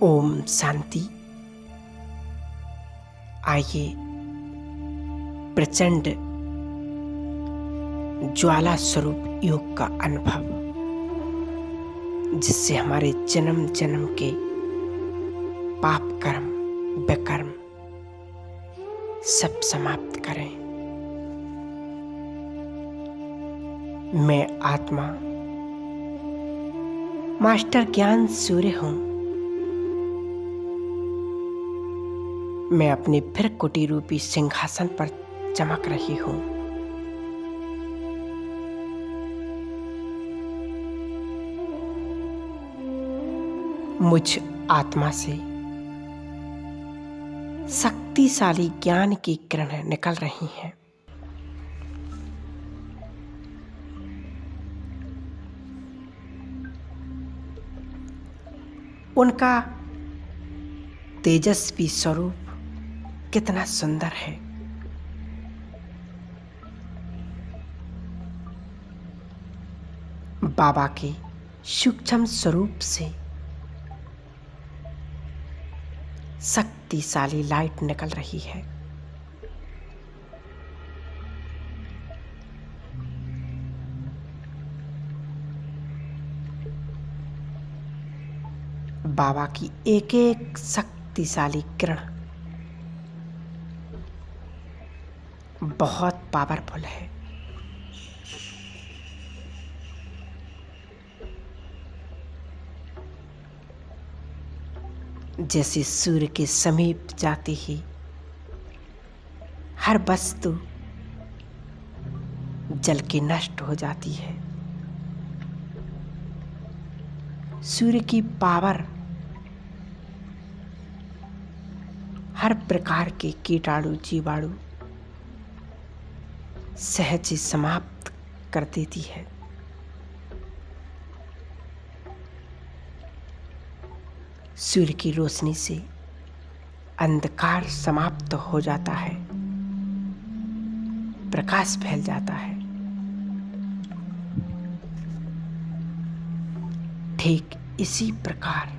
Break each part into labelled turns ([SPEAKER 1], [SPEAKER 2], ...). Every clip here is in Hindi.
[SPEAKER 1] ओम शांति। आइए प्रचंड ज्वाला स्वरूप योग का अनुभव, जिससे हमारे जन्म जन्म के पाप कर्म विकर्म सब समाप्त करें। मैं आत्मा मास्टर ज्ञान सूर्य हूं। मैं अपने फिर कुटी रूपी सिंहासन पर चमक रही हूं। मुझ आत्मा से शक्तिशाली ज्ञान की किरणें निकल रही हैं। उनका तेजस्वी स्वरूप कितना सुंदर है। बाबा के सूक्ष्म स्वरूप से शक्तिशाली लाइट निकल रही है। बाबा की एक एक शक्तिशाली किरण बहुत पावरफुल है। जैसे सूर्य के समीप जाते ही हर वस्तु जल के नष्ट हो जाती है, सूर्य की पावर हर प्रकार के कीटाणु जीवाणु सहज ही समाप्त कर देती है। सूर्य की रोशनी से अंधकार समाप्त हो जाता है, प्रकाश फैल जाता है। ठीक इसी प्रकार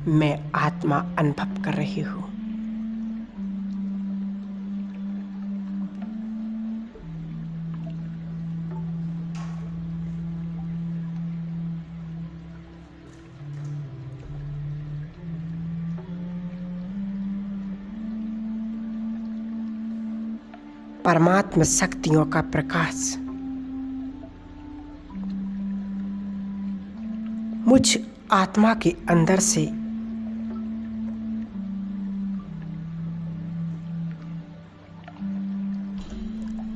[SPEAKER 1] मैं आत्मा अनुभव कर रही हूं। परमात्मा शक्तियों का प्रकाश मुझ आत्मा के अंदर से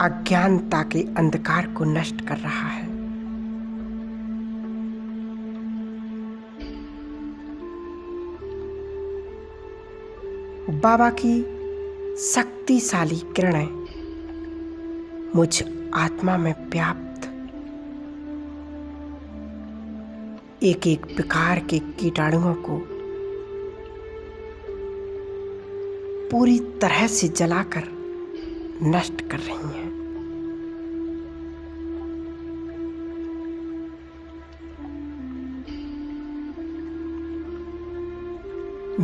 [SPEAKER 1] अज्ञानता के अंधकार को नष्ट कर रहा है। बाबा की शक्तिशाली किरणें मुझ आत्मा में व्याप्त एक एक प्रकार के कीटाणुओं को पूरी तरह से जलाकर नष्ट कर रही हैं।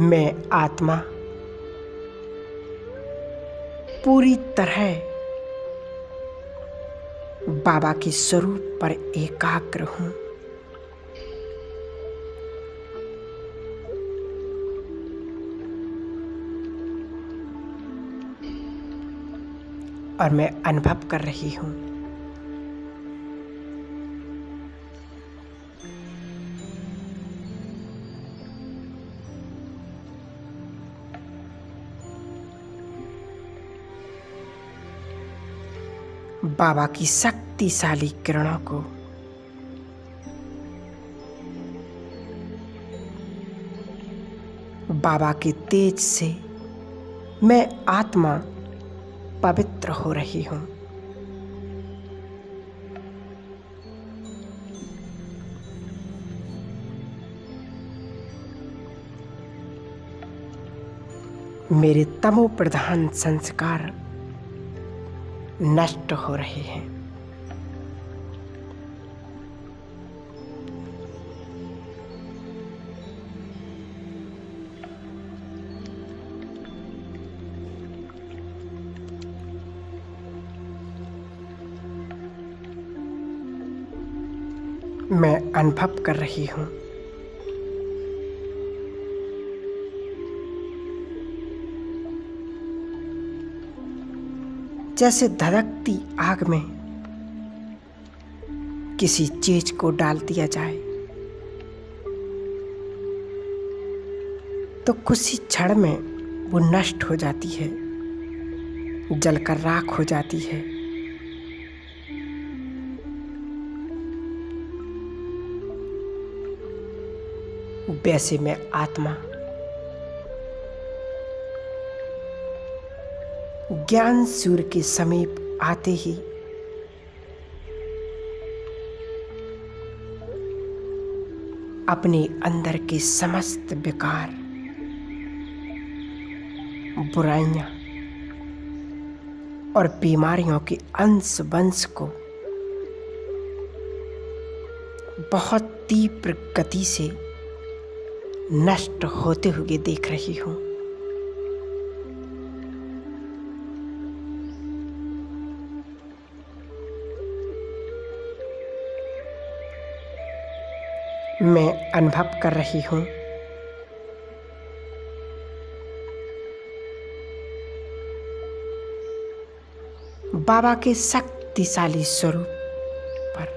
[SPEAKER 1] मैं आत्मा पूरी तरह बाबा के स्वरूप पर एकाग्र हूं। और मैं अनुभव कर रही हूं बाबा की शक्तिशाली किरणों को बाबा के तेज से मैं आत्मा पवित्र हो रही हूं। मेरे तमो प्रधान संस्कार नष्ट हो रहे हैं। मैं अनुभव कर रही हूँ। जैसे धधकती आग में किसी चीज को डाल दिया जाए तो कुछ ही क्षण में वो नष्ट हो जाती है, जलकर राख हो जाती है। वैसे मैं आत्मा ज्ञान सूर्य के समीप आते ही अपने अंदर के समस्त विकार, बुराइयां और बीमारियों के अंश वंश को बहुत तीव्र गति से नष्ट होते हुए देख रही हूं। मैं अनुभव कर रही हूं बाबा के शक्तिशाली स्वरूप पर।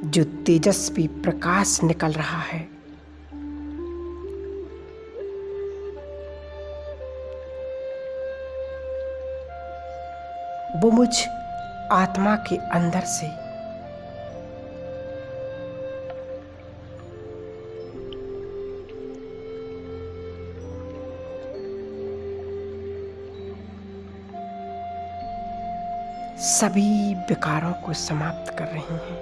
[SPEAKER 1] जो तेजस्वी प्रकाश निकल रहा है, वो मुझ आत्मा के अंदर से सभी विकारों को समाप्त कर रही हैं।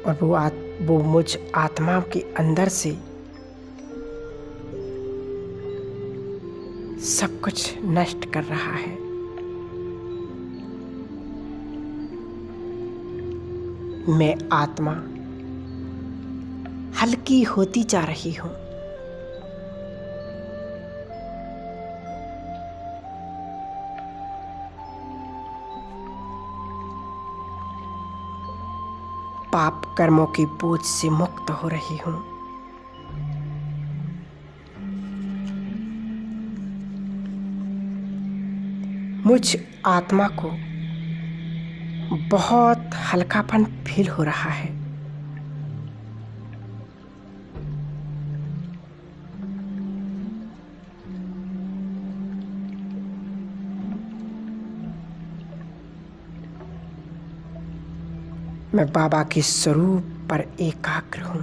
[SPEAKER 1] और वो मुझ आत्मा के अंदर से सब कुछ नष्ट कर रहा है। मैं आत्मा हल्की होती जा रही हूं। पाप कर्मों के बोझ से मुक्त हो रही हूं। मुझ आत्मा को बहुत हल्कापन फील हो रहा है। मैं बाबा के स्वरूप पर एकाग्र हूं।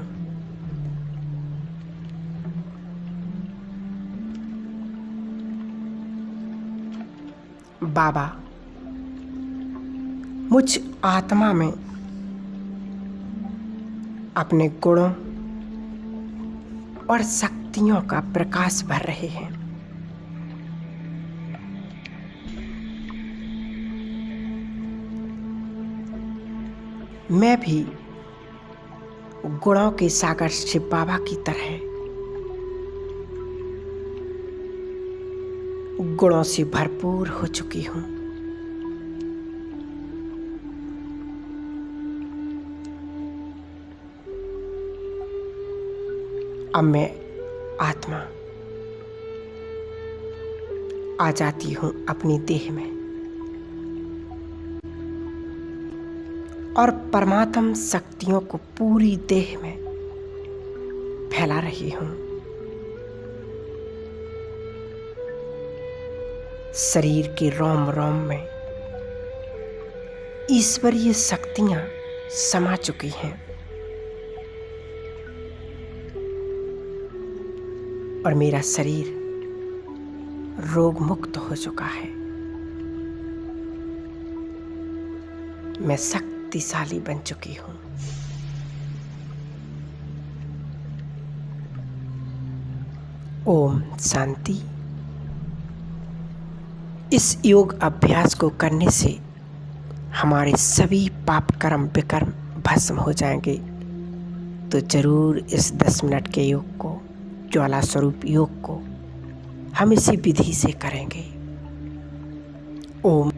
[SPEAKER 1] बाबा मुझ आत्मा में अपने गुणों और शक्तियों का प्रकाश भर रहे हैं। मैं भी गुणों के सागर शिव बाबा की तरह गुणों से भरपूर हो चुकी हूं। अब मैं आत्मा आ जाती हूं अपनी देह में और परमात्म शक्तियों को पूरी देह में फैला रही हूं। शरीर के रोम रोम में ईश्वरीय शक्तियां समा चुकी हैं और मेरा शरीर रोग मुक्त हो चुका है। मैं शक्तिशाली बन चुकी हूं। ओम शांति। इस योग अभ्यास को करने से हमारे सभी पाप कर्म विकर्म भस्म हो जाएंगे तो जरूर इस 10 मिनट के योग को, ज्वाला स्वरूप योग को हम इसी विधि से करेंगे। ओम